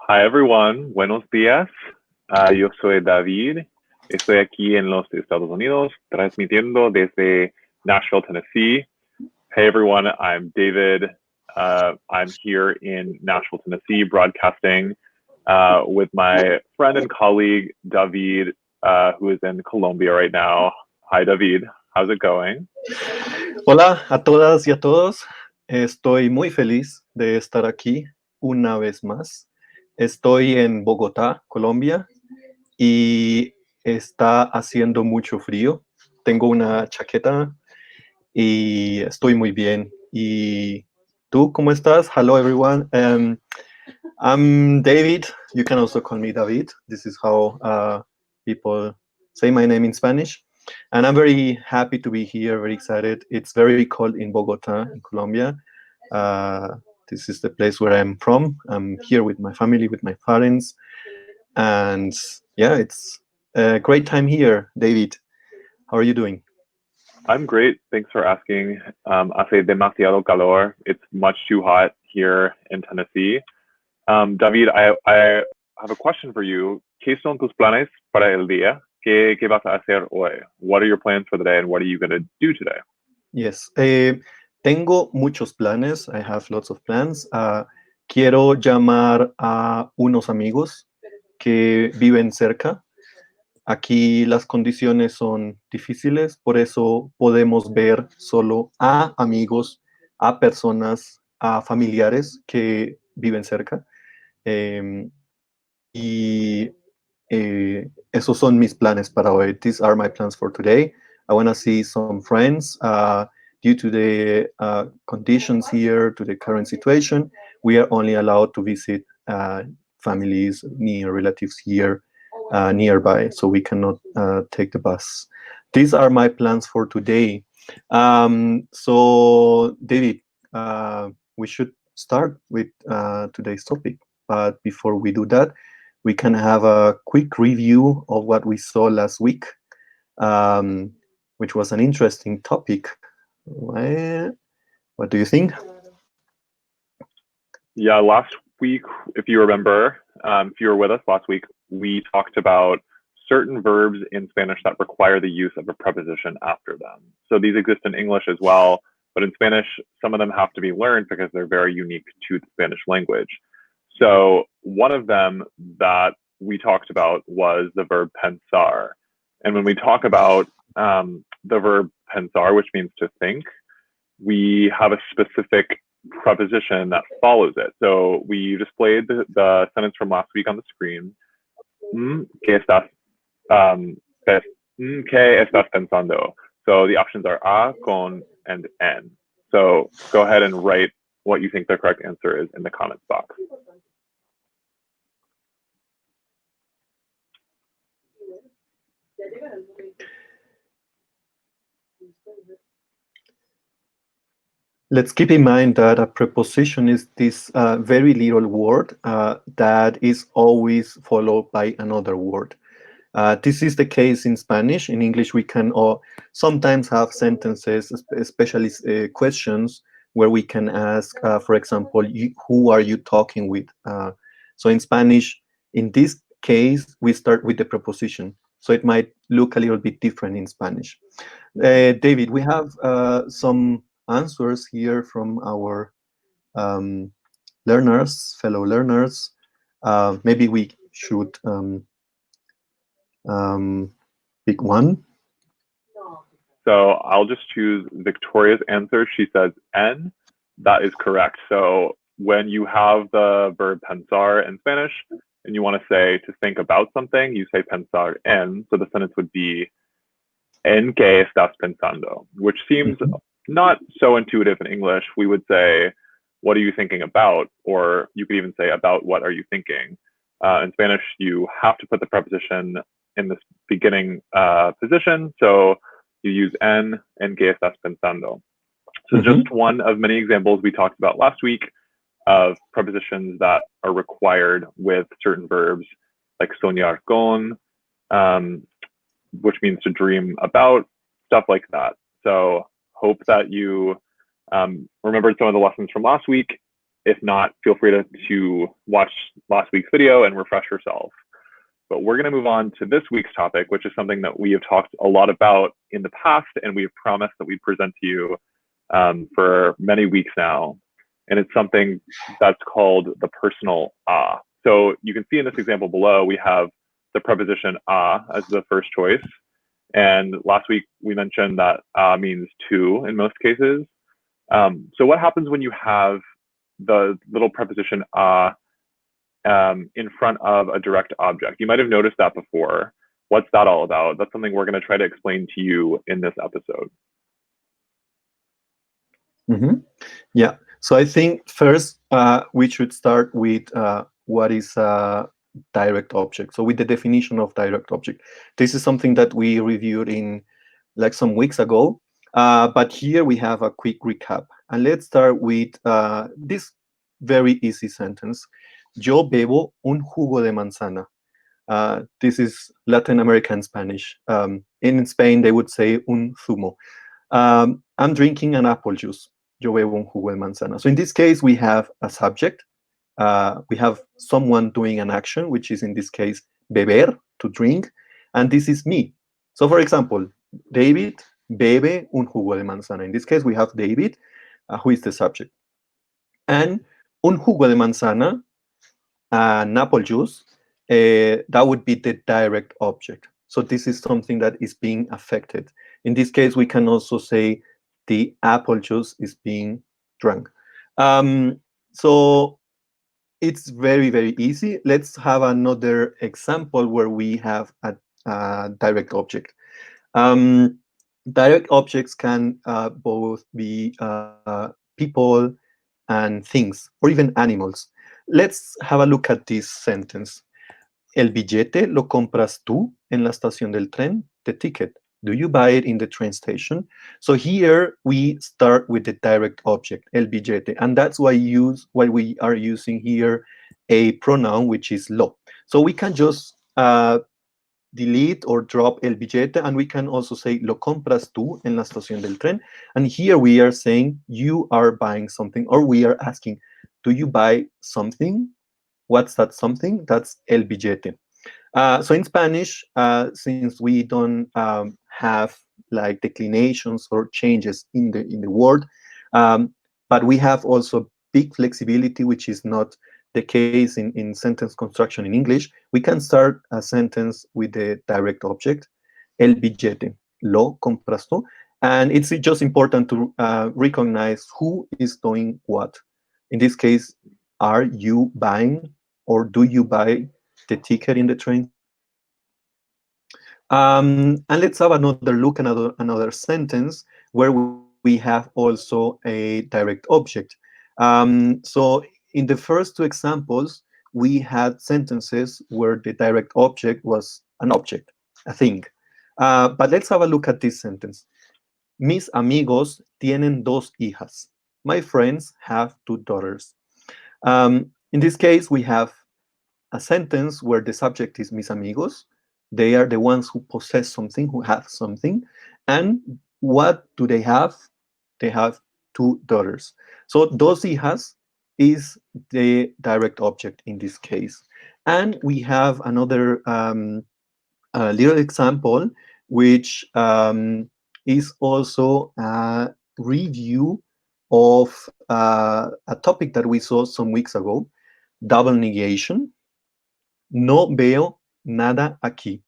Hi everyone, buenos días. Yo soy David. Estoy aquí en los Estados Unidos, transmitiendo desde Nashville, Tennessee. Hey everyone, I'm David. I'm here in Nashville, Tennessee, broadcasting with my friend and colleague David, who is in Colombia right now. Hi David, how's it going? Hola a todas y a todos. Estoy muy feliz de estar aquí una vez más. Estoy en Bogotá, Colombia, y está haciendo mucho frío. Tengo una chaqueta y estoy muy bien. ¿Y tú cómo estás? Hello everyone. I'm David. You can also call me David. This is how people say my name in Spanish. And I'm very happy to be here, very excited. It's very cold in Bogota, in Colombia. This is the place where I'm from. I'm here with my family, with my parents. And yeah, it's a great time here. David, how are you doing? I'm great. Thanks for asking. Hace demasiado calor. It's much too hot here in Tennessee. David, I have a question for you. ¿Qué son tus planes para el día? ¿Qué vas a hacer hoy? What are your plans for the day and what are you going to do today? Yes. Tengo muchos planes. I have lots of plans. Quiero llamar a unos amigos que viven cerca. Aquí las condiciones son difíciles, por eso podemos ver solo a amigos, a personas, a familiares que viven cerca. Y esos son mis planes para hoy. These are my plans for today. I want to see some friends. Due to the conditions here, to the current situation, we are only allowed to visit families, near relatives here nearby, so we cannot take the bus. These are my plans for today. So, David, we should start with today's topic. But before we do that, we can have a quick review of what we saw last week, which was an interesting topic. What do you think? Yeah, last week, if you remember, if you were with us last week, we talked about certain verbs in Spanish that require the use of a preposition after them. So these exist in English as well, but in Spanish, some of them have to be learned because they're very unique to the Spanish language. So one of them that we talked about was the verb pensar. And when we talk about the verb pensar, which means to think, we have a specific preposition that follows it. So we displayed the sentence from last week on the screen. ¿Qué estás, ¿qué estás pensando? So the options are a, con, and en. So go ahead and write what you think the correct answer is in the comments box. Let's keep in mind that a preposition is this very little word that is always followed by another word. This is the case in Spanish. In English, we can sometimes have sentences, especially questions, where we can ask, for example, who are you talking with? So in Spanish, in this case, we start with the preposition. So it might look a little bit different in Spanish. David, we have some answers here from our learners, fellow learners. Maybe we should pick one. So I'll just choose Victoria's answer. She says en. That is correct. So when you have the verb pensar in Spanish and you want to say to think about something, you say pensar en. So the sentence would be en qué estás pensando, which seems not so intuitive in English. We would say, what are you thinking about? Or you could even say, about what are you thinking? In Spanish, you have to put the preposition in this beginning position. So you use en qué estás pensando. So just one of many examples we talked about last week of prepositions that are required with certain verbs, like soñar con, which means to dream about, stuff like that. So hope that you remembered some of the lessons from last week. If not, feel free to watch last week's video and refresh yourself. But we're going to move on to this week's topic, which is something that we have talked a lot about in the past, and we have promised that we'd present to you for many weeks now. And it's something that's called the personal a. So you can see in this example below, we have the preposition a as the first choice. And last week we mentioned that means to in most cases. So what happens when you have the little preposition a in front of a direct object? You might have noticed that before. What's that all about? That's something we're going to try to explain to you in this episode. Yeah. So I think first we should start with what is a direct object. So with the definition of direct object, this is something that we reviewed in like some weeks ago. But here we have a quick recap. And let's start with this very easy sentence. Yo bebo un jugo de manzana. This is Latin American Spanish. In Spain, they would say un zumo. I'm drinking an apple juice. Yo bebo un jugo de manzana. So in this case, we have a subject. We have someone doing an action, which is in this case, beber, to drink. And this is me. So for example, David bebe un jugo de manzana. In this case, we have David, who is the subject. And un jugo de manzana, an apple juice, that would be the direct object. So this is something that is being affected. In this case, we can also say the apple juice is being drunk. So it's very, very easy. Let's have another example where we have a direct object. Direct objects can both be people and things, or even animals. Let's have a look at this sentence. El billete lo compras tú en la estación del tren. The ticket, do you buy it in the train station? So here we start with the direct object, el billete, and that's why we are using here a pronoun, which is lo. So we can just delete or drop el billete, and we can also say lo compras tú en la estación del tren. And here we are saying you are buying something, or we are asking, do you buy something? What's that something? That's el billete. So in Spanish, since we don't have like declinations or changes in the word, but we have also big flexibility, which is not the case in sentence construction in English. We can start a sentence with the direct object, el billete, lo compras tú, and it's just important to recognize who is doing what. In this case, are you buying or do you buy the ticket in the train station? And let's have another look at another sentence where we have also a direct object. So in the first two examples, we had sentences where the direct object was an object, a thing. But let's have a look at this sentence. Mis amigos tienen dos hijas. My friends have two daughters. In this case, we have a sentence where the subject is mis amigos. They are the ones who possess something, who have something. And what do they have? They have two daughters. So dos hijas is the direct object in this case. And we have another little example, which is also a review of a topic that we saw some weeks ago, double negation. No veo nada aquí.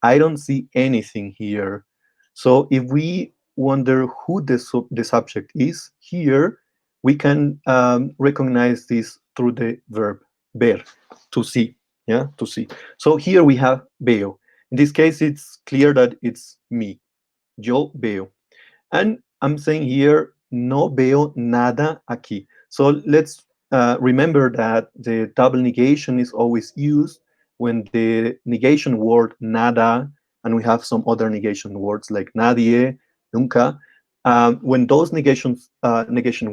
I don't see anything here. So if we wonder who the subject is here, we can recognize this through the verb ver, to see. Yeah, to see. So here we have veo. In this case, it's clear that it's me. Yo veo. And I'm saying here, no veo nada aquí. So let's remember that the double negation is always used when the negation word nada, and we have some other negation words like nadie, nunca. When those negation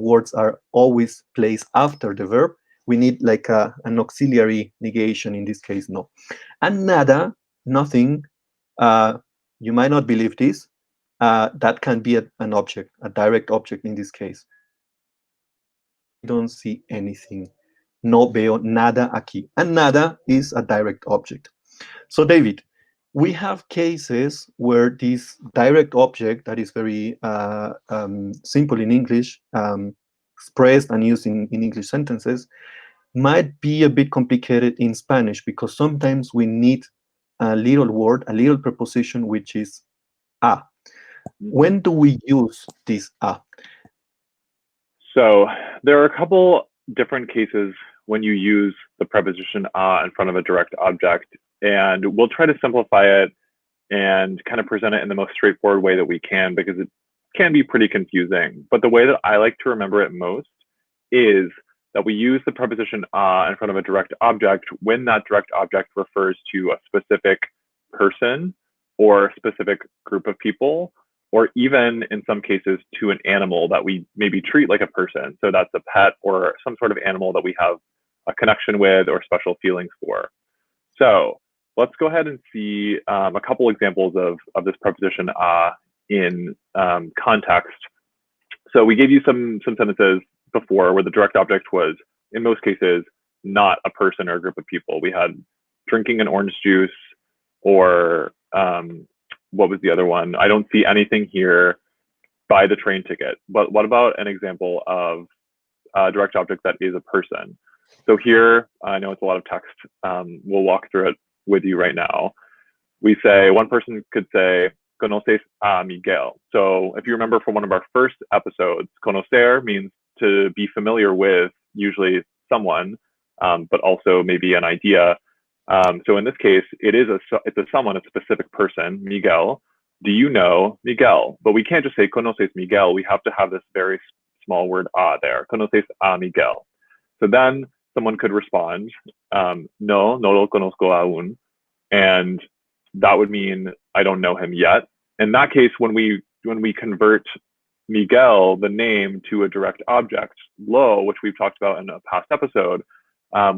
words are always placed after the verb, we need like an auxiliary negation, in this case, no. And nada, nothing, you might not believe this, that can be an object, a direct object in this case. don't see anything. No veo nada aquí. And nada is a direct object. So, David, we have cases where this direct object that is very simple in English, expressed and used in English sentences, might be a bit complicated in Spanish because sometimes we need a little word, a little preposition, which is a. When do we use this a? So there are a couple different cases when you use the preposition a in front of a direct object, and we'll try to simplify it and kind of present it in the most straightforward way that we can because it can be pretty confusing. But the way that I like to remember it most is that we use the preposition a in front of a direct object when that direct object refers to a specific person or a specific group of people, or even in some cases to an animal that we maybe treat like a person. So that's a pet or some sort of animal that we have a connection with or special feelings for. So let's go ahead and see a couple examples of this preposition in context. So we gave you some sentences before where the direct object was, in most cases, not a person or a group of people. We had drinking an orange juice, or what was the other one? I don't see anything here. Buy the train ticket. But what about an example of a direct object that is a person? So here, I know it's a lot of text. We'll walk through it with you right now. We say, one person could say, conoces a Miguel. So if you remember from one of our first episodes, conocer means to be familiar with, usually someone, but also maybe an idea. So in this case, it's a someone, a specific person, Miguel. Do you know Miguel? But we can't just say conoces Miguel. We have to have this very small word a there. Conoces a Miguel. So then someone could respond, no lo conozco aún. And that would mean I don't know him yet. In that case, when we convert Miguel, the name, to a direct object, lo, which we've talked about in a past episode,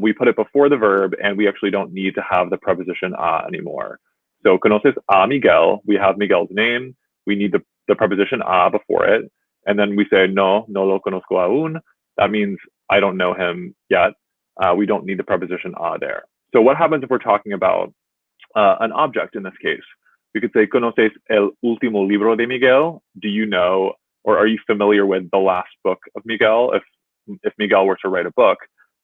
we put it before the verb, and we actually don't need to have the preposition a anymore. So conoces a Miguel, we have Miguel's name, we need the preposition a before it, and then we say no lo conozco aún. That means I don't know him yet. We don't need the preposition a there. So what happens if we're talking about an object in this case? We could say, ¿conoces el último libro de Miguel? Do you know, or are you familiar with the last book of Miguel? If Miguel were to write a book,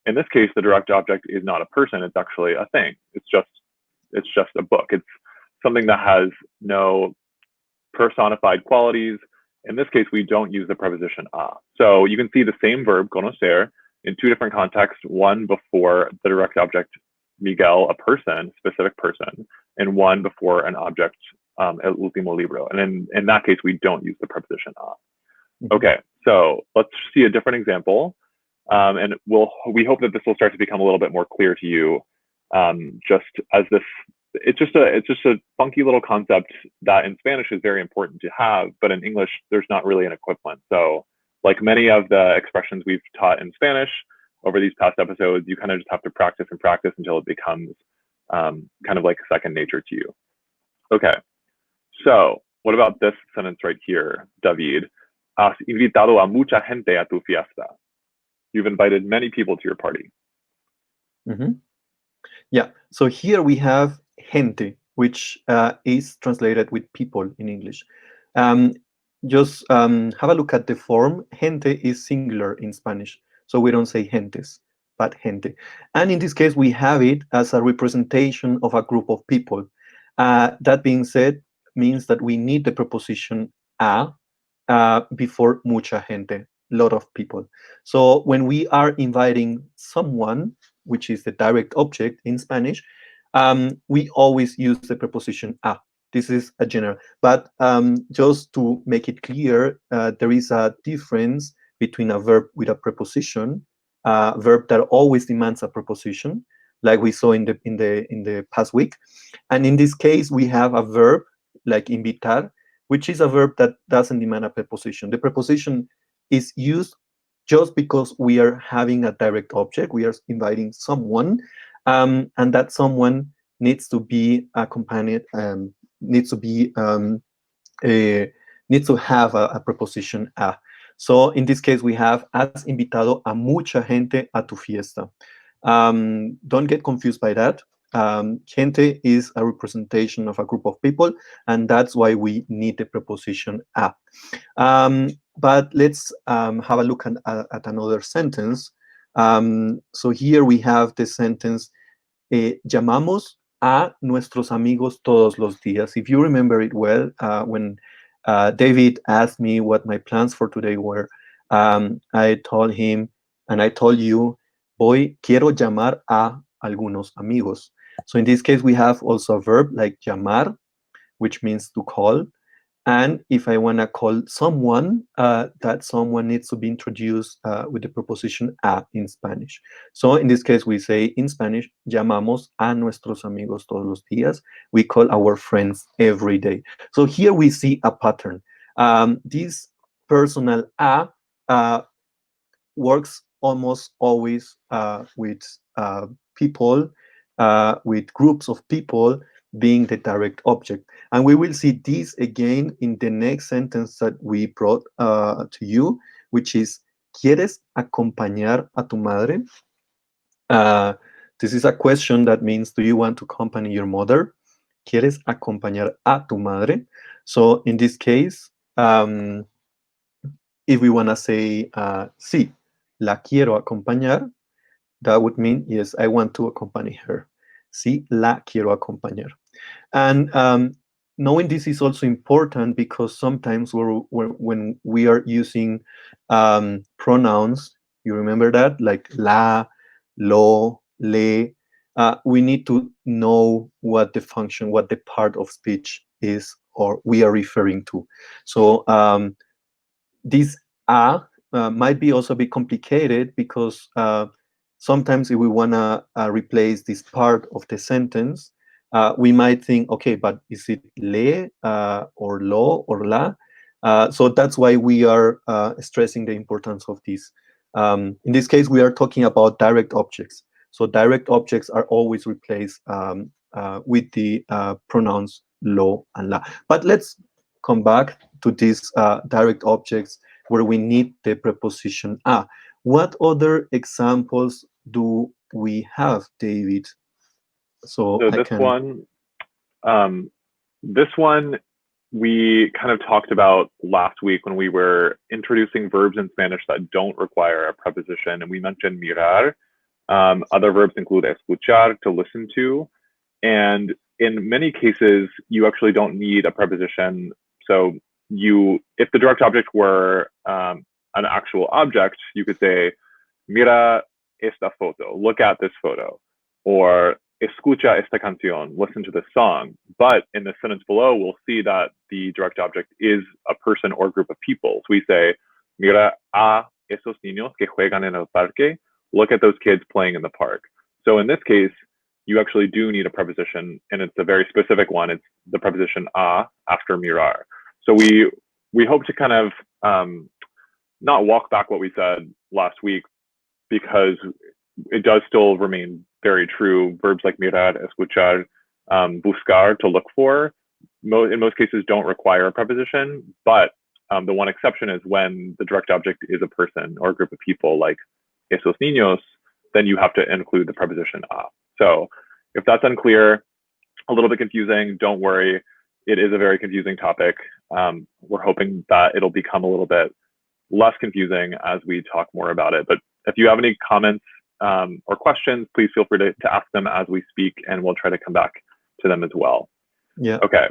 in this case, the direct object is not a person. It's actually a thing. It's just a book. It's something that has no personified qualities. In this case, we don't use the preposition a. So you can see the same verb, conocer, in two different contexts, one before the direct object Miguel, a person, specific person, and one before an object, el último libro. And in that case, we don't use the preposition a. Okay, so let's see a different example. And we hope that this will start to become a little bit more clear to you. Just as this, it's just a funky little concept that in Spanish is very important to have, but in English, there's not really an equivalent. So like many of the expressions we've taught in Spanish over these past episodes, you kind of just have to practice and practice until it becomes kind of like second nature to you. Okay, so what about this sentence right here, David? Has invitado a mucha gente a tu fiesta. You've invited many people to your party. Yeah, so here we have gente, which is translated with people in English. Just have a look at the form. Gente is singular in Spanish, so we don't say gentes, but gente. And in this case, we have it as a representation of a group of people. That being said, means that we need the preposition a before mucha gente, lot of people. So when we are inviting someone, which is the direct object in Spanish, we always use the preposition a. This is a general. But just to make it clear, there is a difference between a verb with a preposition, a verb that always demands a preposition, like we saw in the past week. And in this case, we have a verb like invitar, which is a verb that doesn't demand a preposition. The preposition is used just because we are having a direct object. We are inviting someone, and that someone needs to be accompanied, needs to have a preposition a. So in this case, we have has invitado a mucha gente a tu fiesta. Don't get confused by that. Gente is a representation of a group of people, and that's why we need the preposition a. But let's have a look at another sentence. So here we have the sentence, llamamos a nuestros amigos todos los días. If you remember it well, when David asked me what my plans for today were, I told him, and I told you, quiero llamar a algunos amigos. So in this case, we have also a verb like llamar, which means to call. And if I want to call someone, that someone needs to be introduced with the preposition a in Spanish. So in this case, we say in Spanish, llamamos a nuestros amigos todos los días. We call our friends every day. So here we see a pattern. This personal a works almost always with people, with groups of people being the direct object. And we will see this again in the next sentence that we brought to you, which is, ¿quieres acompañar a tu madre? This is a question that means, do you want to accompany your mother? ¿Quieres acompañar a tu madre? So in this case, if we want to say, sí, la quiero acompañar, that would mean, yes, I want to accompany her. Sí, la quiero acompañar. And knowing this is also important because sometimes when we are using pronouns, you remember that, like la, lo, le, we need to know what the function, what the part of speech is, or we are referring to. So this a might be also a bit complicated because sometimes if we want to replace this part of the sentence, we might think, okay, but is it le or lo or la? So that's why we are stressing the importance of this. In this case, we are talking about direct objects. So direct objects are always replaced with the pronouns lo and la. But let's come back to these direct objects where we need the preposition a. What other examples do we have, David? So this one we kind of talked about last week when we were introducing verbs in Spanish that don't require a preposition, and we mentioned mirar. Other verbs include escuchar, to listen to, and in many cases you actually don't need a preposition. So if the direct object were an actual object, you could say mira esta foto, look at this photo, or escucha esta canción, listen to this song. But in the sentence below, we'll see that the direct object is a person or group of people. So we say, mira a esos niños que juegan en el parque, look at those kids playing in the park. So in this case, you actually do need a preposition, and it's a very specific one. It's the preposition a after mirar. So we hope to kind of not walk back what we said last week, because it does still remain very true. Verbs like mirar, escuchar, buscar, to look for, in most cases don't require a preposition, but the one exception is when the direct object is a person or a group of people, like esos niños, then you have to include the preposition a. So if that's unclear, a little bit confusing, don't worry. It is a very confusing topic. We're hoping that it'll become a little bit less confusing as we talk more about it. But if you have any comments or questions, please feel free to ask them as we speak, and we'll try to come back to them as well. Yeah. Okay.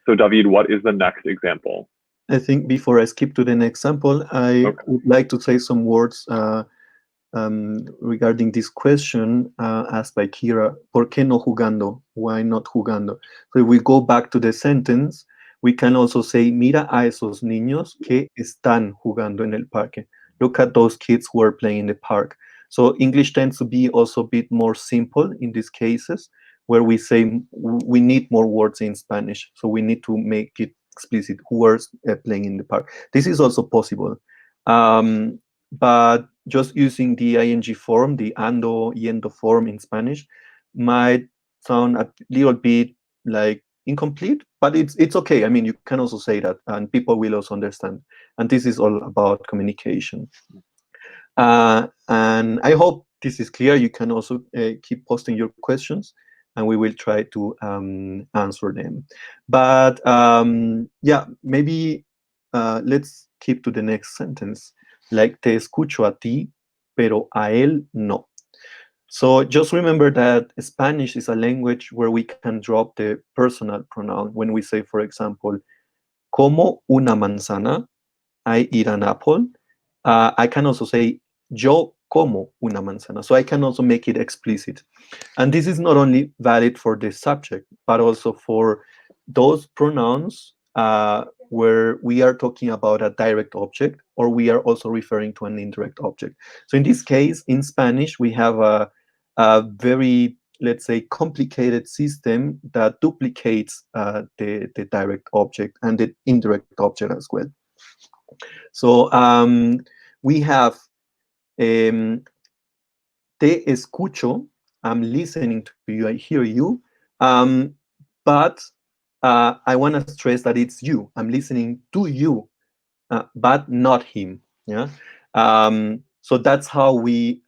So David, what is the next example? I think before I skip to the next example, I would like to say some words regarding this question asked by Kira. ¿Por qué no jugando? Why not jugando? So if we go back to the sentence, we can also say, mira a esos niños que están jugando en el parque. Look at those kids who are playing in the park. So English tends to be also a bit more simple in these cases, where we say we need more words in Spanish. So we need to make it explicit who are playing in the park. This is also possible. But just using the ing form, the ando, yendo form in Spanish, might sound a little bit like incomplete, but it's okay. I mean, you can also say that, and people will also understand. And this is all about communication. And I hope this is clear. You can also keep posting your questions, and we will try to answer them. But yeah, maybe let's keep to the next sentence. Like, te escucho a ti, pero a él no. So just remember that Spanish is a language where we can drop the personal pronoun when we say, for example, como una manzana, I eat an apple. I can also say, yo como una manzana. So I can also make it explicit. And this is not only valid for the subject, but also for those pronouns where we are talking about a direct object, or we are also referring to an indirect object. So in this case, in Spanish, we have a very, let's say, complicated system that duplicates the direct object and the indirect object as well. So we have te escucho, I'm listening to you, I hear you, but I want to stress that it's you. I'm listening to you, but not him. Yeah. So that's how we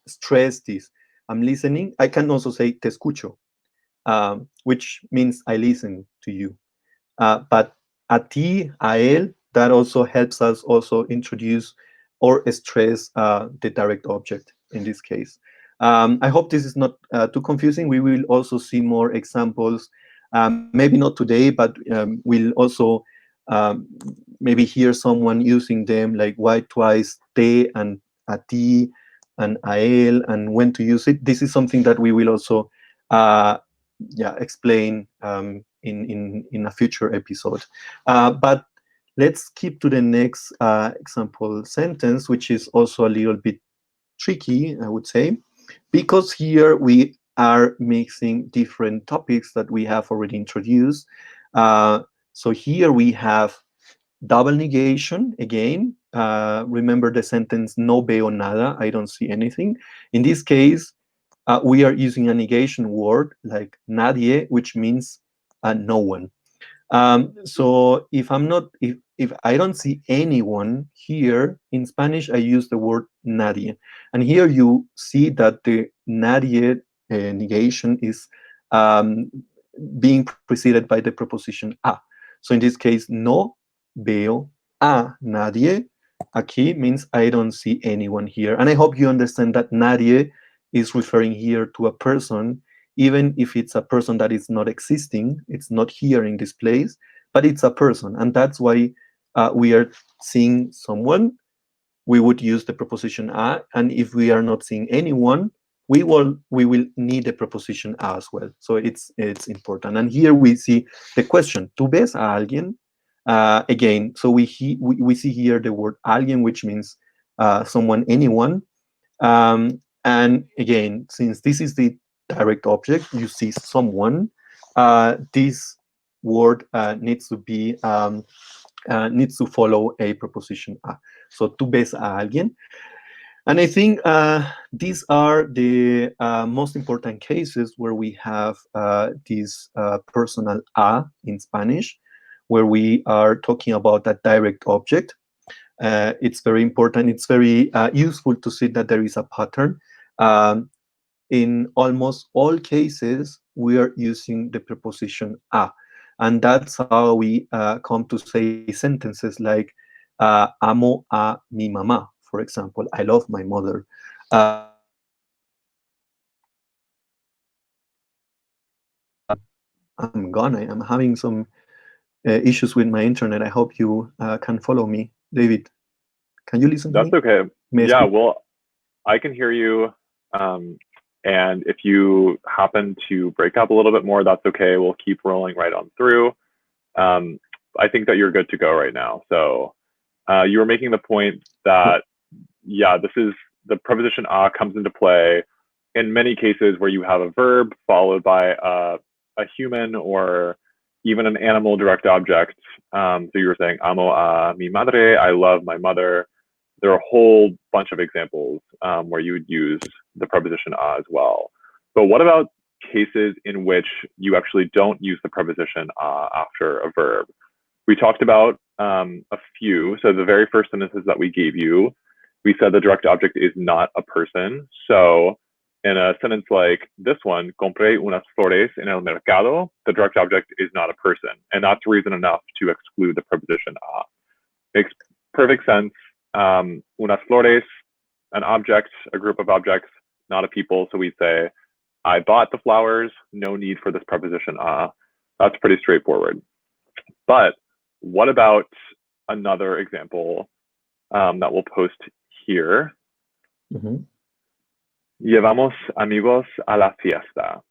stress this. I'm listening. I can also say te escucho, which means I listen to you. But a ti, a él, that also helps us also introduce or stress the direct object in this case. I hope this is not too confusing. We will also see more examples, maybe not today, but we'll also maybe hear someone using them, like why twice te and a ti and a él, and when to use it. This is something that we will also explain in a future episode. But let's keep to the next example sentence, which is also a little bit tricky, I would say, because here we are mixing different topics that we have already introduced. So here we have double negation again. Remember the sentence no veo nada, I don't see anything. In this case, we are using a negation word like nadie, which means no one. So if I don't see anyone here, in Spanish I use the word nadie, and here you see that the nadie negation is being preceded by the preposition a. So in this case, no veo a nadie. Aquí means I don't see anyone here, and I hope you understand that nadie is referring here to a person, even if it's a person that is not existing, it's not here in this place, but it's a person. And that's why we are seeing someone, we would use the preposition a, and if we are not seeing anyone, we will need the preposition a as well. So it's important. And here we see the question, ¿tú ves a alguien? Again, so we see here the word alguien, which means someone, anyone. And again, since this is the direct object, you see someone, this word needs to be needs to follow a preposition a. So tú ves a alguien. And I think these are the most important cases where we have this personal a in Spanish, where we are talking about that direct object. It's very important. It's very useful to see that there is a pattern. In almost all cases, we are using the preposition a. And that's how we come to say sentences like, amo a mi mamá, for example, I love my mother. I'm gone. I'm having some issues with my internet. I hope you can follow me. David, can you listen to me? That's okay. Yeah, well, I can hear you. And if you happen to break up a little bit more, that's okay. We'll keep rolling right on through. I think that you're good to go right now. So you were making the point that, yeah, this is the preposition a comes into play in many cases where you have a verb followed by a human or even an animal direct object. So you were saying, amo a mi madre, I love my mother. There are a whole bunch of examples where you would use the preposition a as well. But what about cases in which you actually don't use the preposition after a verb. We talked about a few. So the very first sentences that we gave you, we said the direct object is not a person. So in a sentence like this one, compré unas flores en el mercado, the direct object is not a person. And that's reason enough to exclude the preposition a. Makes perfect sense. Unas flores, an object, a group of objects, not a people. So we say, I bought the flowers, no need for this preposition a. That's pretty straightforward. But what about another example that we'll post here? Llevamos amigos a la fiesta.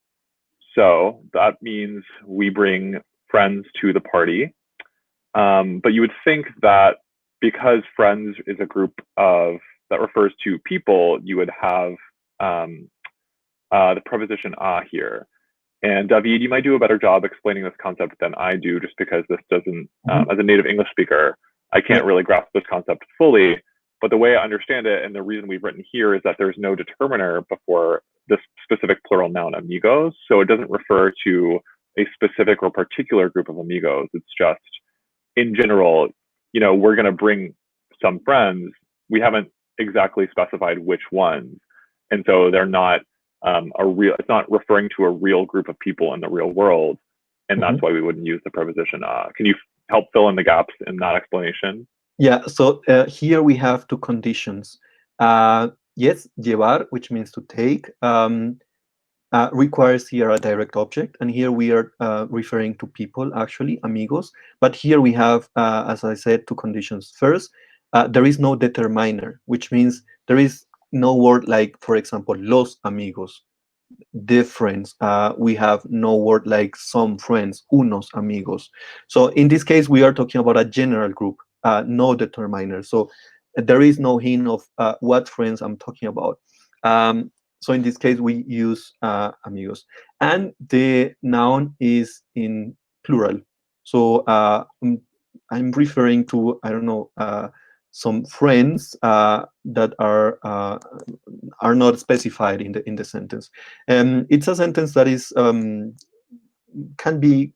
So that means we bring friends to the party. But you would think that because friends is a group of that refers to people, you would have the preposition a here. And David, you might do a better job explaining this concept than I do, just because this doesn't, as a native English speaker, I can't really grasp this concept fully. But the way I understand it, and the reason we've written here, is that there's no determiner before this specific plural noun amigos. So it doesn't refer to a specific or particular group of amigos. It's just, in general, we're going to bring some friends. We haven't exactly specified which ones. And so they're not it's not referring to a real group of people in the real world. And that's why we wouldn't use the preposition Can you help fill in the gaps in that explanation? Yeah, so here we have two conditions. Yes, llevar, which means to take, requires here a direct object. And here we are referring to people, actually, amigos. But here we have, as I said, two conditions. First, there is no determiner, which means there is no word like, for example, los amigos, the friends. We have no word like some friends, unos amigos. So in this case, we are talking about a general group, no determiner. So there is no hint of what friends I'm talking about. So in this case, we use amigos. And the noun is in plural. So I'm referring to, I don't know, some friends that are not specified in the sentence. It's a sentence that is can be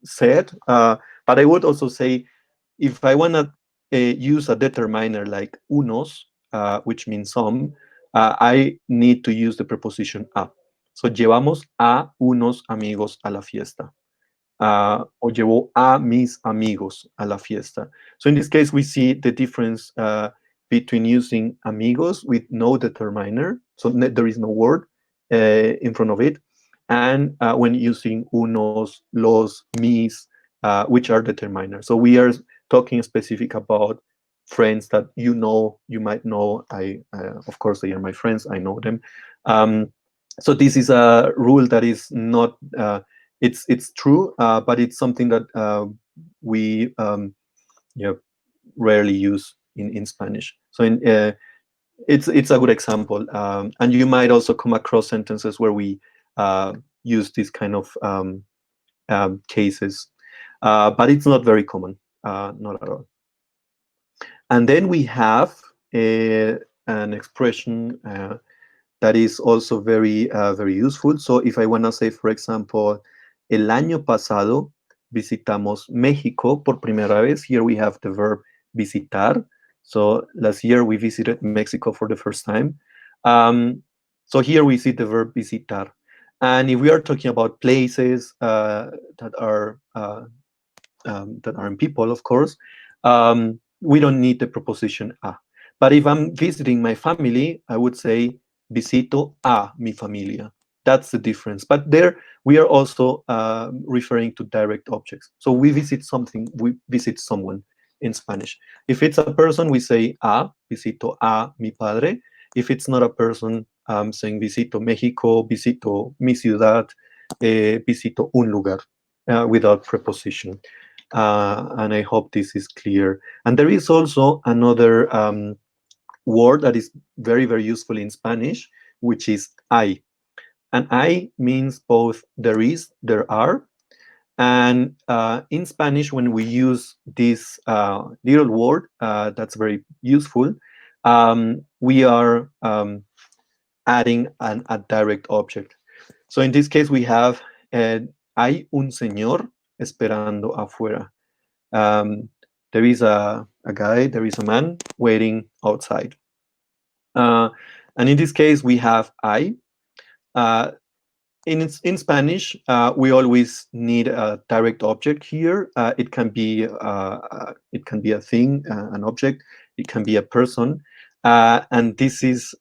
said, but I would also say, if I want to use a determiner like unos, which means some, I need to use the preposition a. So llevamos a unos amigos a la fiesta. O llevó a mis amigos a la fiesta. So in this case, we see the difference between using amigos with no determiner, so there is no word in front of it, and when using unos, los, mis, which are determiners. So we are talking specific about friends that you might know. Of course, they are my friends. I know them. So this is a rule that is not. It's true, but it's something that we rarely use in Spanish. So it's a good example, and you might also come across sentences where we use this kind of cases, but it's not very common, not at all. And then we have an expression that is also very very useful. So if I want to say, for example, el año pasado visitamos México por primera vez. Here we have the verb visitar. So last year we visited Mexico for the first time. So here we see the verb visitar. And if we are talking about places that are in people, of course, we don't need the preposition a. But if I'm visiting my family, I would say visito a mi familia. That's the difference. But there we are also referring to direct objects. So we visit something, we visit someone in Spanish. If it's a person, we say a, visito a mi padre. If it's not a person, I'm saying visito México, visito mi ciudad, visito un lugar, without preposition. And I hope this is clear. And there is also another word that is very, very useful in Spanish, which is hay. And hay means both there is, there are. And in Spanish, when we use this little word that's very useful, we are adding a direct object. So in this case, we have hay un señor esperando afuera. There is a guy, there is a man waiting outside. And in this case, we have I. In Spanish, we always need a direct object here. It can be a thing, an object. It can be a person, and this is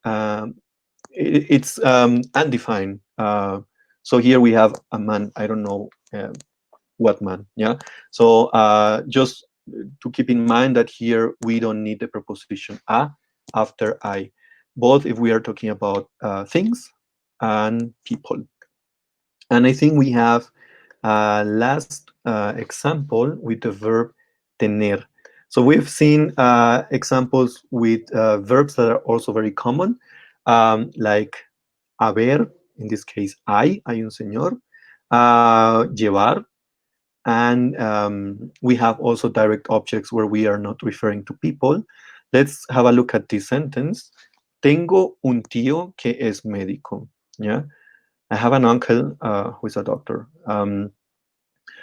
it's undefined. So here we have a man. I don't know what man. Yeah. So just to keep in mind that here we don't need the preposition a after I, both if we are talking about things and people. And I think we have last example with the verb tener. So we've seen examples with verbs that are also very common, like haber, in this case, hay un señor, llevar, and we have also direct objects where we are not referring to people. Let's have a look at this sentence. Tengo un tío que es médico. Yeah. I have an uncle who is a doctor.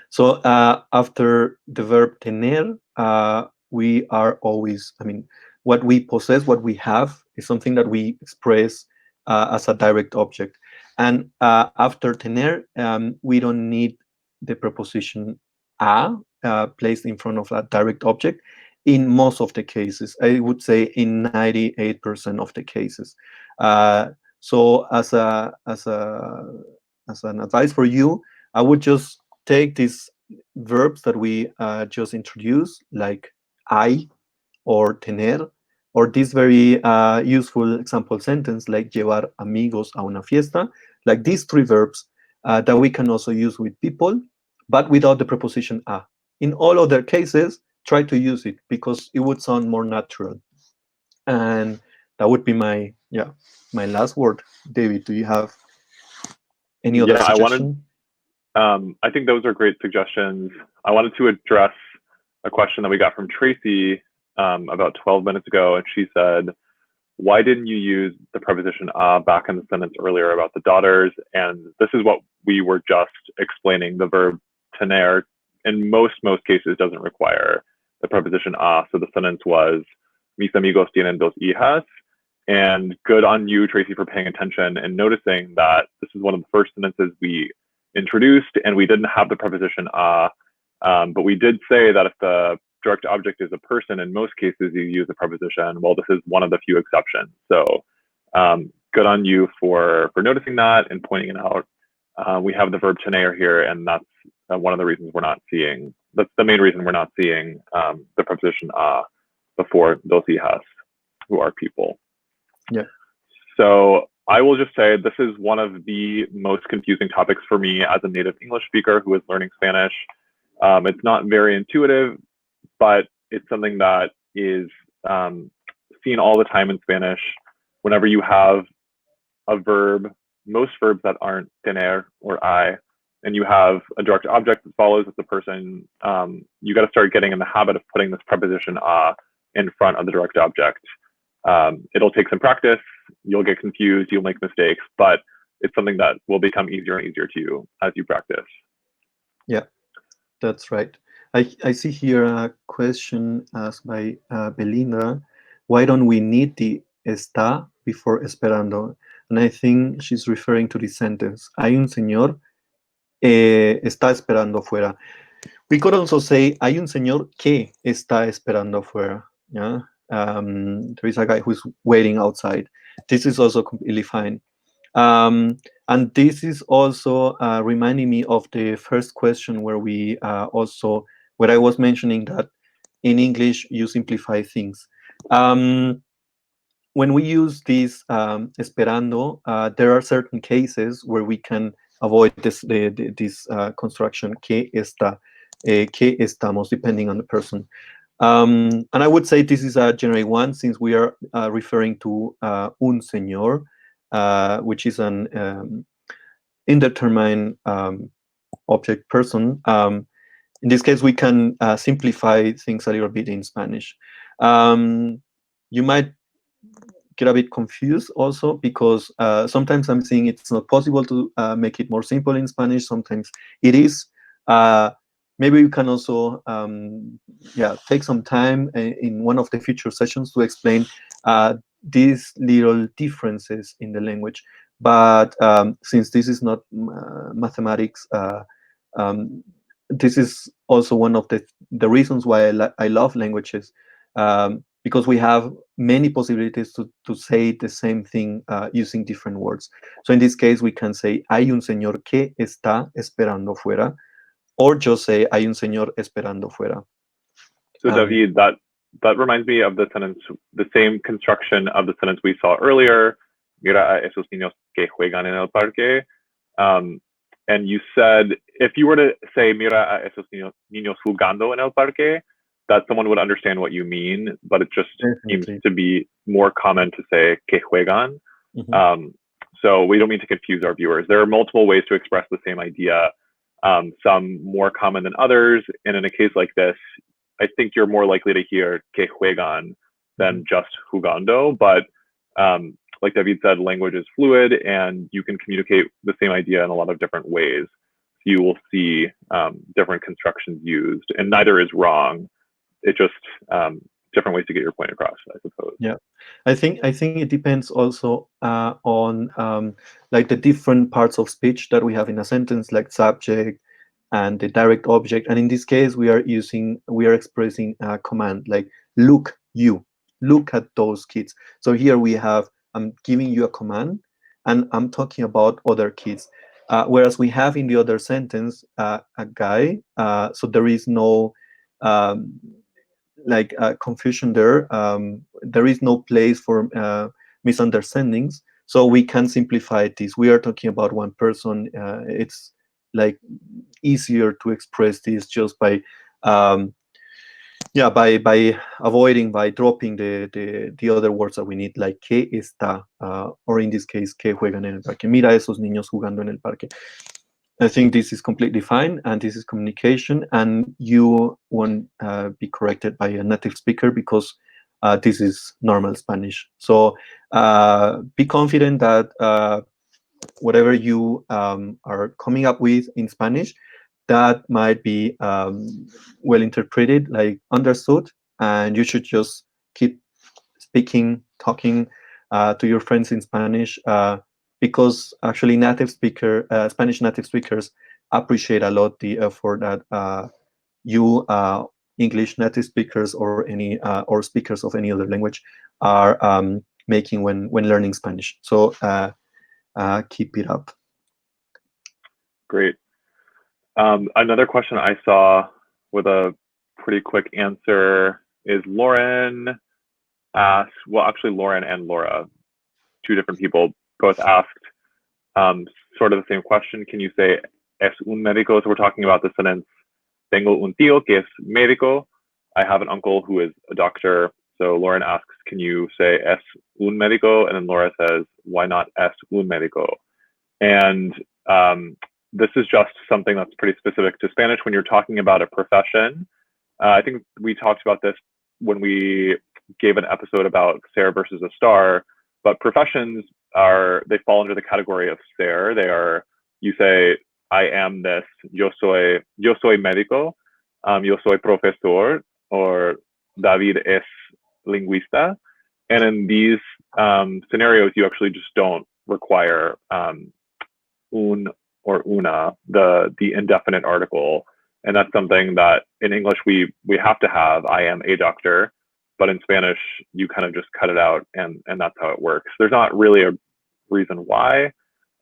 So after the verb tener, we are always, what we possess, what we have, is something that we express as a direct object. And after tener, we don't need the preposition a placed in front of a direct object in most of the cases. I would say in 98% of the cases. So as an advice for you, I would just take these verbs that we just introduced, like hay or tener, or this very useful example sentence like llevar amigos a una fiesta, like these three verbs that we can also use with people, but without the preposition a. In all other cases, try to use it because it would sound more natural. And that would be my last word. David, do you have any other suggestion? I think those are great suggestions. I wanted to address a question that we got from Tracy about 12 minutes ago, and she said, why didn't you use the preposition a back in the sentence earlier about the daughters? And this is what we were just explaining. The verb tener in most cases doesn't require the preposition a. So the sentence was, mis amigos tienen dos hijas. And good on you, Tracy, for paying attention and noticing that this is one of the first sentences we introduced, and we didn't have the preposition a. But we did say that if the direct object is a person, in most cases you use the preposition. Well, this is one of the few exceptions. So good on you for noticing that and pointing it out. We have the verb tener here, and that's one of the reasons we're not seeing. That's the main reason we're not seeing the preposition a before dos hijas, who are people. Yeah. So I will just say this is one of the most confusing topics for me as a native English speaker who is learning Spanish. It's not very intuitive, but it's something that is seen all the time in Spanish. Whenever you have a verb, most verbs that aren't tener or I, and you have a direct object that follows with the person, you got to start getting in the habit of putting this preposition a in front of the direct object. It'll take some practice. You'll get confused. You'll make mistakes, but it's something that will become easier and easier to you as you practice. Yeah, that's right. I see here a question asked by Belinda. Why don't we need the está before esperando? And I think she's referring to this sentence. Hay un señor está esperando afuera. We could also say hay un señor que está esperando afuera. Yeah. There is a guy who's waiting outside. This is also completely fine. And this is also reminding me of the first question where we where I was mentioning that in English you simplify things. When we use this esperando, there are certain cases where we can avoid this construction que estamos, depending on the person. And I would say this is a generic one since we are referring to un señor, which is an indeterminate object person. In this case, we can simplify things a little bit in Spanish. You might get a bit confused also, because sometimes I'm seeing it's not possible to make it more simple in Spanish. Sometimes it is. Maybe we can also take some time in one of the future sessions to explain these little differences in the language. But since this is not mathematics, this is also one of the reasons why I love languages, because we have many possibilities to say the same thing using different words. So in this case, we can say, hay un señor que está esperando fuera, or just say, hay un señor esperando fuera. So David, that reminds me of the sentence, the same construction of the sentence we saw earlier. Mira a esos niños que juegan en el parque. And you said, if you were to say, mira a esos niños jugando en el parque, that someone would understand what you mean, but it just seems to be more common to say que juegan. So we don't mean to confuse our viewers. There are multiple ways to express the same idea, some more common than others. And in a case like this, I think you're more likely to hear que juegan than just jugando. But like David said, language is fluid and you can communicate the same idea in a lot of different ways. You will see different constructions used, and neither is wrong. It's just different ways to get your point across, I suppose. Yeah, I think it depends also on like the different parts of speech that we have in a sentence, like subject and the direct object. And in this case, we are expressing a command like look at those kids. So here we have, I'm giving you a command and I'm talking about other kids. Whereas we have in the other sentence a guy, so there is no confusion there. There is no place for misunderstandings. So we can simplify this. We are talking about one person. It's like easier to express this just by avoiding, by dropping the other words that we need, like que está, or in this case, que juegan en el parque. Mira a esos niños jugando en el parque. I think this is completely fine, and this is communication, and you won't be corrected by a native speaker because this is normal Spanish. So be confident that whatever you are coming up with in Spanish, that might be well interpreted, like understood, and you should just keep talking to your friends in Spanish, because actually Spanish native speakers appreciate a lot the effort that you English native speakers or or speakers of any other language are making when learning Spanish. So keep it up. Great. Another question I saw with a pretty quick answer is Lauren asked, well, actually Lauren and Laura, two different people, both asked sort of the same question. Can you say es un médico? So we're talking about the sentence, tengo un tío que es médico. I have an uncle who is a doctor. So Lauren asks, can you say es un médico? And then Laura says, why not es un médico? And this is just something that's pretty specific to Spanish when you're talking about a profession. I think we talked about this when we gave an episode about ser versus a star, but professions they fall under the category of ser. They are, you say, I am this, yo soy médico, yo soy profesor, or David es lingüista. And in these scenarios, you actually just don't require un or una, the indefinite article. And that's something that in English we have to have, I am a doctor, but in Spanish you kind of just cut it out, and that's how it works. There's not really a reason why,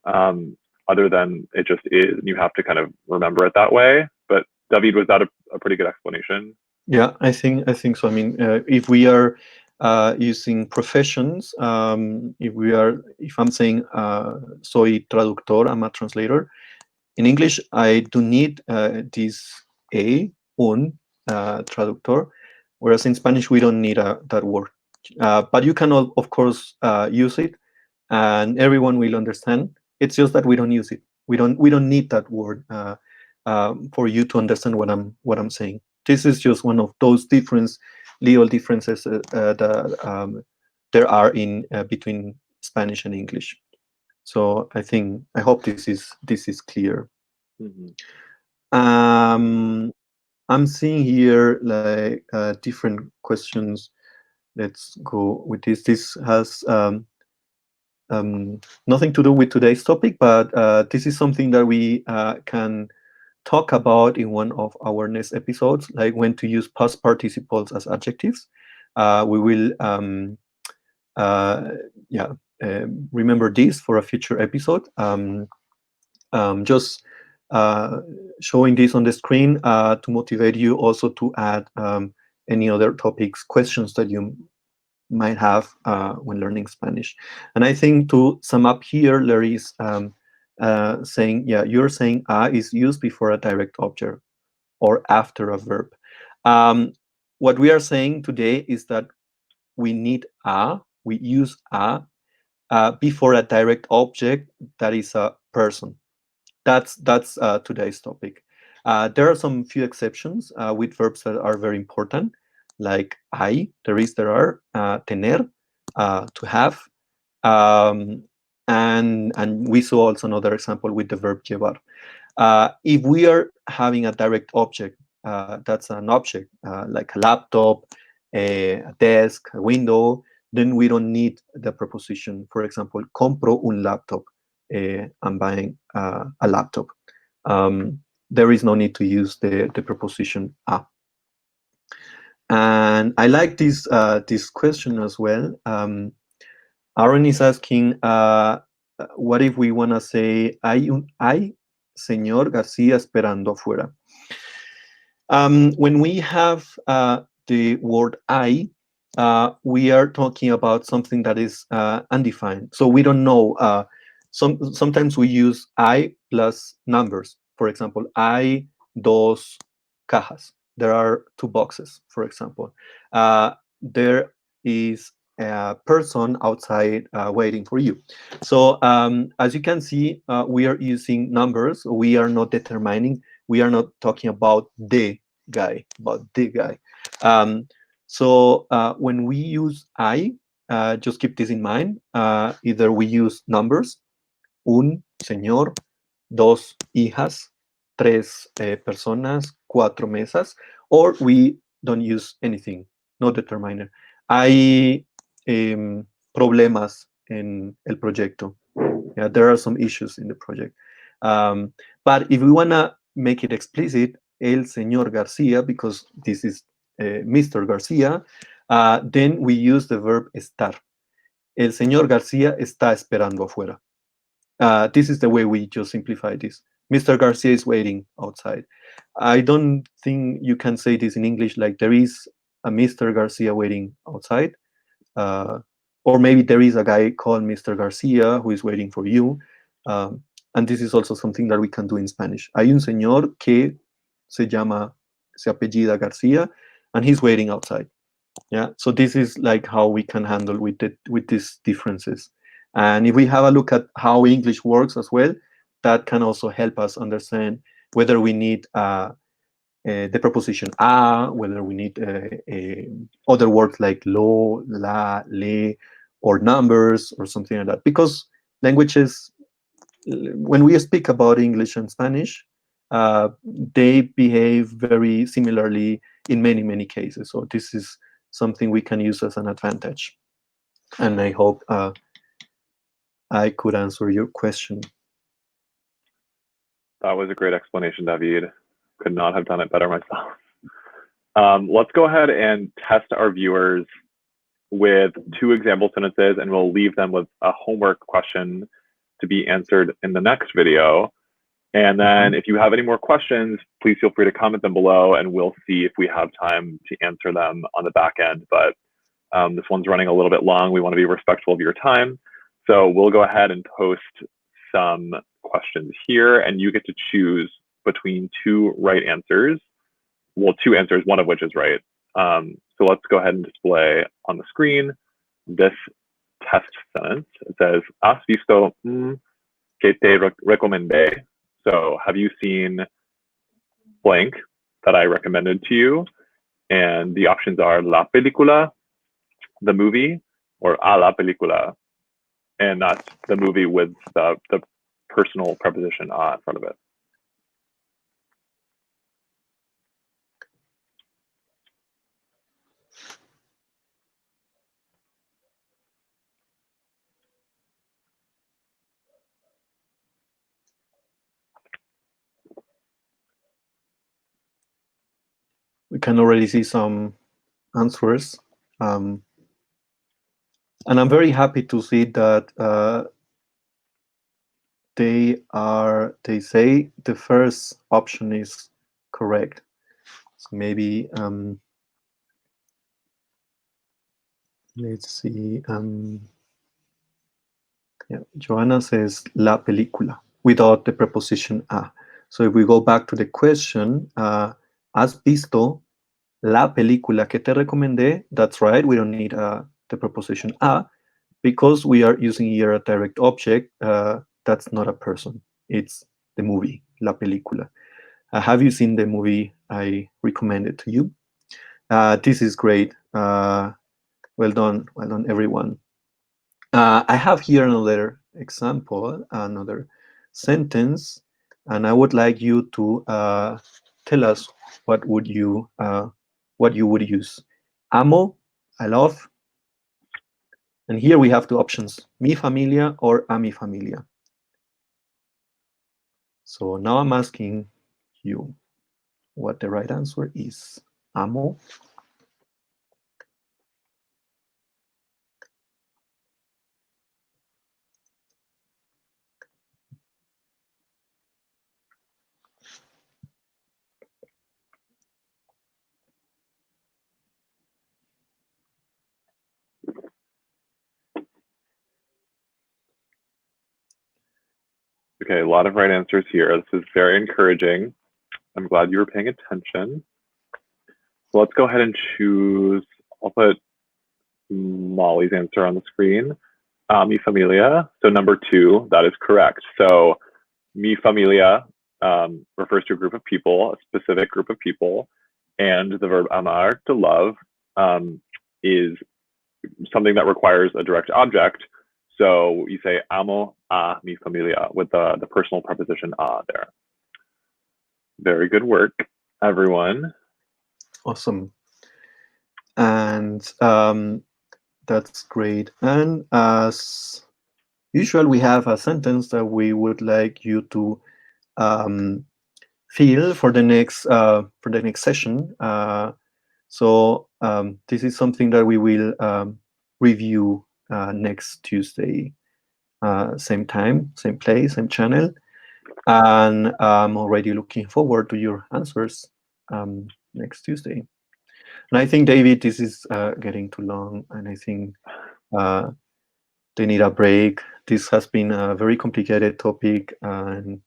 other than it just is, and you have to kind of remember it that way. But David, was that a pretty good explanation? Yeah, I think so. I mean, if we are using professions, if I'm saying soy traductor, I'm a translator. In English, I do need this un traductor, whereas in Spanish we don't need that word. But you can, of course, use it, and everyone will understand. It's just that we don't use it. We don't need that word for you to understand what I'm saying. This is just one of those legal differences that there are in between Spanish and English. So I hope this is clear. I'm seeing here like different questions. Let's go with this. This has nothing to do with today's topic, but this is something that we can talk about in one of our next episodes, like when to use past participles as adjectives. We will remember this for a future episode. Just showing this on the screen to motivate you also to add any other topics, questions that you might have when learning Spanish. And I think to sum up here, Larry is saying, yeah, you're saying is used before a direct object or after a verb. What we are saying today is that we need we use before a direct object that is a person. That's today's topic. There are some few exceptions with verbs that are very important, like there are, tener, to have, and we saw also another example with the verb llevar. If we are having a direct object, that's an object like a laptop, a desk, a window, then we don't need the preposition. For example, compro un laptop. I'm buying a laptop. There is no need to use the preposition a. And I like this question as well. Aaron is asking, what if we want to say, hay señor García esperando afuera? When we have the word I, we are talking about something that is undefined. So we don't know. Sometimes we use I plus numbers. For example, hay dos cajas. There are 2 boxes, for example. There is a person outside waiting for you. So as you can see, we are using numbers. We are not determining. We are not talking about the guy, so when we use I, just keep this in mind. Either we use numbers, un señor, dos hijas, tres personas, cuatro mesas, or we don't use anything, no determiner. Hay problemas en el proyecto. Yeah, there are some issues in the project. But if we want to make it explicit, el señor García, because this is Mr. García, then we use the verb estar. El señor García está esperando afuera. This is the way we just simplify this. Mr. Garcia is waiting outside. I don't think you can say this in English, like there is a Mr. Garcia waiting outside. Or maybe there is a guy called Mr. Garcia who is waiting for you. And this is also something that we can do in Spanish. Hay un señor que se apellida Garcia, and he's waiting outside. Yeah, so this is like how we can handle with these differences. And if we have a look at how English works as well, that can also help us understand whether we need the preposition a, whether we need other words like lo, la, le, or numbers or something like that. Because languages, when we speak about English and Spanish, they behave very similarly in many, many cases. So this is something we can use as an advantage. And I hope I could answer your question. That was a great explanation, David. Could not have done it better myself. Let's go ahead and test our viewers with 2 example sentences, and we'll leave them with a homework question to be answered in the next video. And then if you have any more questions, please feel free to comment them below, and we'll see if we have time to answer them on the back end. But this one's running a little bit long. We want to be respectful of your time. So we'll go ahead and post some questions here, and you get to choose between 2 right answers. Well, 2 answers, one of which is right. So let's go ahead and display on the screen this test sentence. It says, ¿Has visto que te recomendé? So have you seen blank that I recommended to you? And the options are la película, the movie, or a la película, and that's the movie with the personal preposition a in front of it. We can already see some answers. And I'm very happy to see that they say the first option is correct. So maybe let's see. Yeah, Joanna says la película without the preposition a. So if we go back to the question, ¿has visto la película que te recomendé? That's right. We don't need the preposition a because we are using here a direct object. That's not a person. It's the movie, la película. Have you seen the movie I recommended to you? This is great. Well done, everyone. I have here another example, another sentence, and I would like you to tell us what you would use. Amo, I love, and here we have two options: mi familia or a mi familia. So now I'm asking you what the right answer is. Amo. Okay, a lot of right answers here. This is very encouraging. I'm glad you were paying attention. So let's go ahead and choose, I'll put Molly's answer on the screen. Mi familia, so number 2, that is correct. So mi familia refers to a group of people, a specific group of people, and the verb amar, to love, is something that requires a direct object. So you say amo a mi familia with the personal preposition a there. Very good work, everyone. Awesome. And that's great. And as usual, we have a sentence that we would like you to feel for the next session. So this is something that we will review next Tuesday, same time, same place, same channel. And I'm already looking forward to your answers next Tuesday. And I think, David, this is getting too long, and I think they need a break. This has been a very complicated topic, and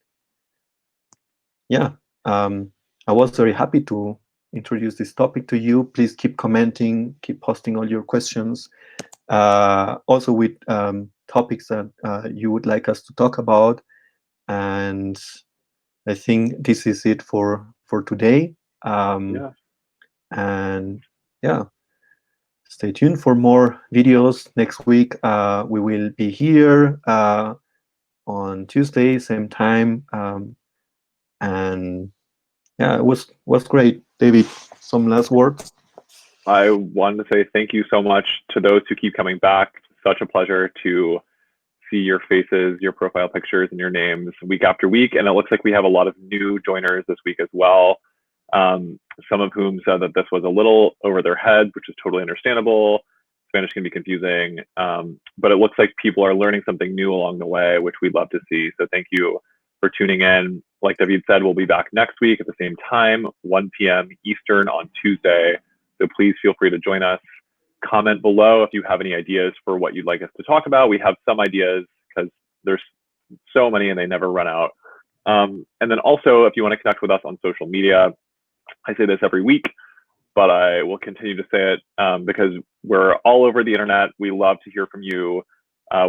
yeah, I was very happy to introduce this topic to you. Please keep commenting, keep posting all your questions, also with topics that you would like us to talk about. And I think this is it for today. Yeah. And yeah, stay tuned for more videos next week. We will be here on Tuesday, same time. And yeah, it was great. David, some last words? I wanted to say thank you so much to those who keep coming back. Such a pleasure to see your faces, your profile pictures, and your names week after week. And it looks like we have a lot of new joiners this week as well. Some of whom said that this was a little over their head, which is totally understandable. Spanish can be confusing, but it looks like people are learning something new along the way, which we'd love to see. So thank you for tuning in. Like David said, we'll be back next week at the same time, 1 p.m. Eastern on Tuesday. So please feel free to join us. Comment below if you have any ideas for what you'd like us to talk about. We have some ideas because there's so many and they never run out. And then also, if you want to connect with us on social media, I say this every week, but I will continue to say it because we're all over the internet. We love to hear from you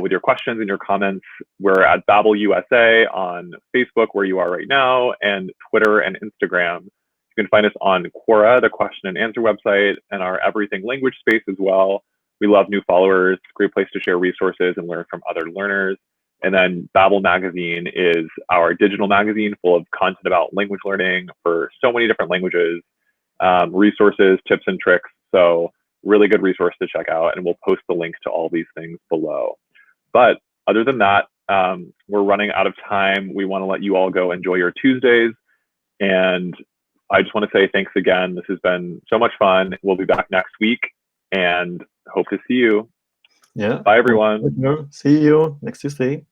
with your questions and your comments. We're at Babel USA on Facebook, where you are right now, and Twitter and Instagram. You can find us on Quora, the question and answer website, and our Everything language space as well. We love new followers. Great place to share resources and learn from other learners. And then Babbel Magazine is our digital magazine full of content about language learning for so many different languages, resources, tips, and tricks. So really good resource to check out. And we'll post the links to all these things below. But other than that, we're running out of time. We want to let you all go enjoy your Tuesdays. And I just want to say thanks again. This has been so much fun. We'll be back next week and hope to see you. Yeah. Bye, everyone. See you next Tuesday.